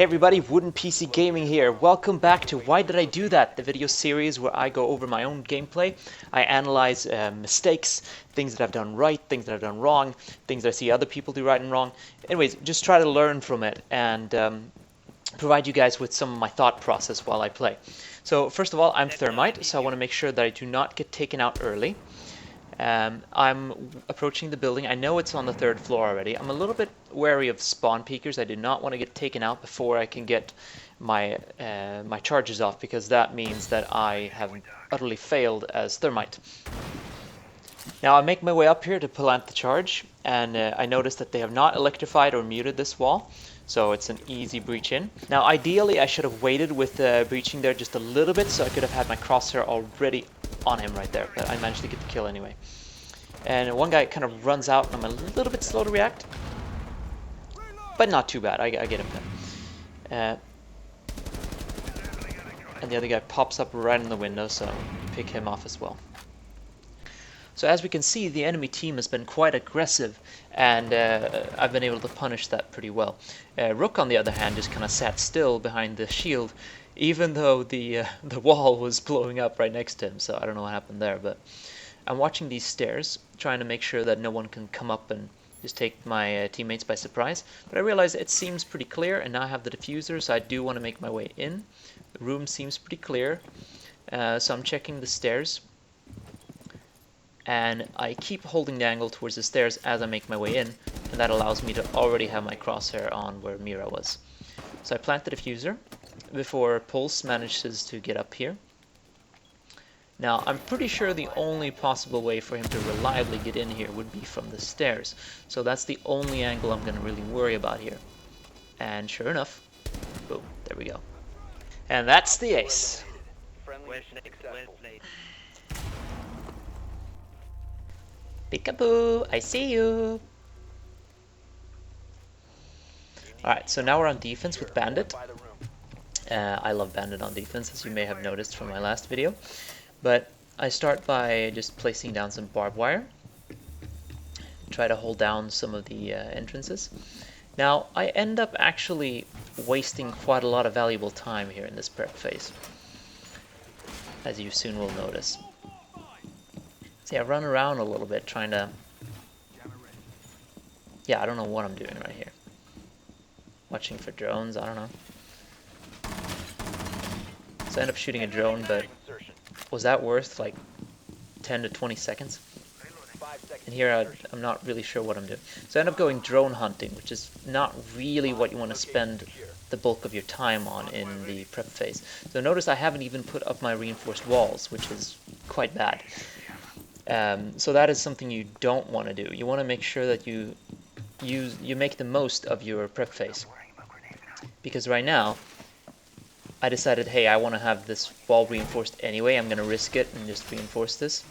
Hey everybody, Wooden PC Gaming here. Welcome back to Why Did I Do That? The video series where I go over my own gameplay. I analyze mistakes, things that I've done right, things that I've done wrong, things that I see other people do right and wrong. Anyways, just try to learn from it and provide you guys with some of my thought process while I play. So first of all, I'm Thermite, so I want to make sure that I do not get taken out early. I'm approaching the building. I know it's on the 3rd floor already. I'm a little bit wary of spawn peekers. I do not want to get taken out before I can get my my charges off, because that means that I have utterly failed as Thermite. Now I make my way up here to plant the charge, and I notice that they have not electrified or muted this wall, so it's an easy breach in. Now ideally I should have waited with breaching there just a little bit, so I could have had my crosshair already on him right there, but I managed to get the kill anyway. And one guy kind of runs out, and I'm a little bit slow to react, but not too bad. I get him then. And the other guy pops up right in the window, so pick him off as well. So as we can see, the enemy team has been quite aggressive, and I've been able to punish that pretty well. Rook, on the other hand, just kind of sat still behind the shield, even though the wall was blowing up right next to him, so I don't know what happened there, but I'm watching these stairs, trying to make sure that no one can come up and just take my teammates by surprise. But I realize it seems pretty clear, and now I have the diffuser, so I do want to make my way in. The room seems pretty clear, so I'm checking the stairs. And I keep holding the angle towards the stairs as I make my way in, and that allows me to already have my crosshair on where Mira was. So I plant the diffuser before Pulse manages to get up here. Now, I'm pretty sure the only possible way for him to reliably get in here would be from the stairs. So that's the only angle I'm going to really worry about here. And sure enough, boom, there we go. And that's the ace. Peekaboo, I see you. Alright, so now we're on defense with Bandit. I love Bandit on defense, as you may have noticed from my last video. But I start by just placing down some barbed wire. Try to hold down some of the entrances. Now, I end up actually wasting quite a lot of valuable time here in this prep phase, as you soon will notice. See, I run around a little bit trying to... Yeah, I don't know what I'm doing right here. Watching for drones, I don't know. So I end up shooting a drone, but was that worth like 10 to 20 seconds? And here I'm not really sure what I'm doing. So I end up going drone hunting, which is not really what you want to spend the bulk of your time on in the prep phase. So notice I haven't even put up my reinforced walls, which is quite bad. So that is something you don't want to do. You want to make sure that you make the most of your prep phase. Because right now, I decided, hey, I want to have this wall reinforced anyway. I'm going to risk it and just reinforce this.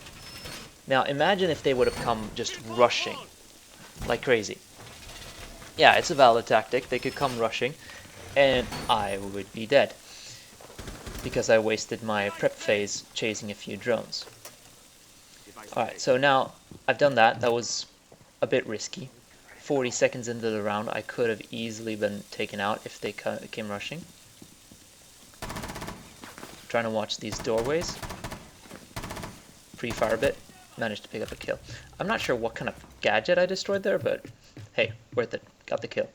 Now, imagine if they would have come just rushing like crazy. Yeah, it's a valid tactic. They could come rushing, and I would be dead, because I wasted my prep phase chasing a few drones. Alright, so now I've done that. That was a bit risky. 40 seconds into the round, I could have easily been taken out if they came rushing. Trying to watch these doorways. Pre-fire bit. Managed to pick up a kill. I'm not sure what kind of gadget I destroyed there, but hey, worth it. Got the kill.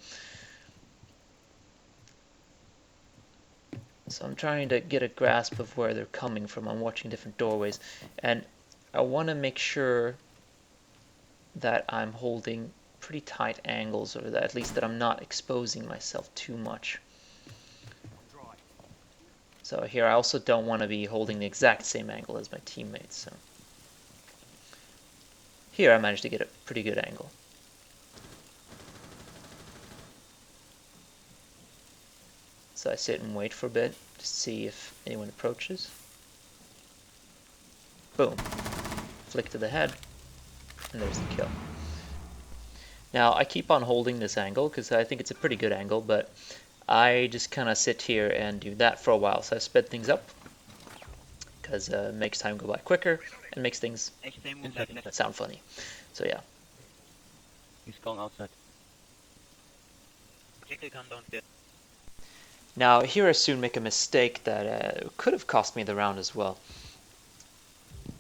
So I'm trying to get a grasp of where they're coming from. I'm watching different doorways, and I want to make sure that I'm holding pretty tight angles, or that at least that I'm not exposing myself too much. So here I also don't want to be holding the exact same angle as my teammates. So here I managed to get a pretty good angle. So I sit and wait for a bit to see if anyone approaches. Boom. Flick to the head, and there's the kill. Now I keep on holding this angle because I think it's a pretty good angle, but I just kind of sit here and do that for a while. So I sped things up because it makes time go by quicker and makes things sound funny. So yeah. He's going outside. Now here I soon make a mistake that could have cost me the round as well.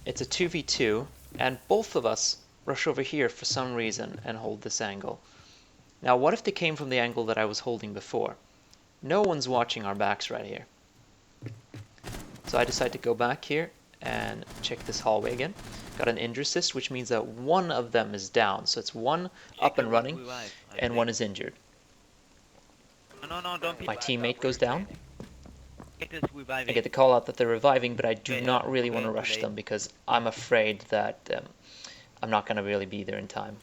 It's a 2v2 and both of us rush over here for some reason and hold this angle. Now what if they came from the angle that I was holding before? No one's watching our backs right here. So I decide to go back here and check this hallway again. Got an injury assist, which means that one of them is down. So it's one up and running and one is injured. My teammate goes down. I get the call out that they're reviving, but I do not really want to rush them because I'm afraid that I'm not going to really be there in time.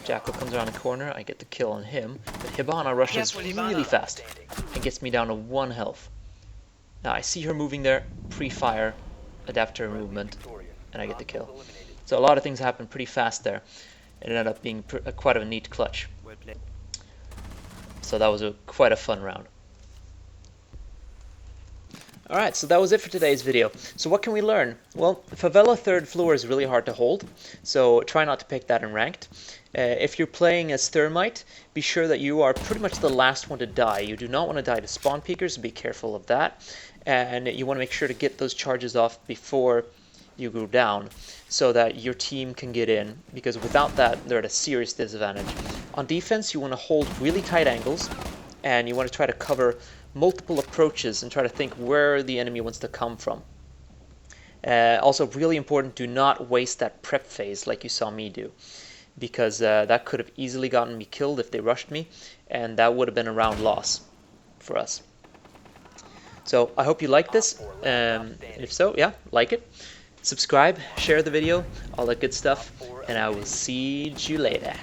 Jackal comes around the corner, I get the kill on him, but Hibana rushes really fast and gets me down to 1 health. Now I see her moving there, pre-fire, adapt to her movement, and I get the kill. So a lot of things happen pretty fast there. It ended up being quite a neat clutch. So that was quite a fun round. Alright, so that was it for today's video. So what can we learn? Well, Favela 3rd floor is really hard to hold, so try not to pick that in ranked. If you're playing as Thermite, be sure that you are pretty much the last one to die. You do not want to die to spawn peekers, so be careful of that. And you want to make sure to get those charges off before you go down, so that your team can get in, because without that, they're at a serious disadvantage. On defense, you want to hold really tight angles, and you want to try to cover multiple approaches and try to think where the enemy wants to come from. Also, really important, do not waste that prep phase like you saw me do, because that could have easily gotten me killed if they rushed me, and that would have been a round loss for us. So I hope you like this. If so, yeah, like it, subscribe, share the video, all that good stuff, and I will see you later.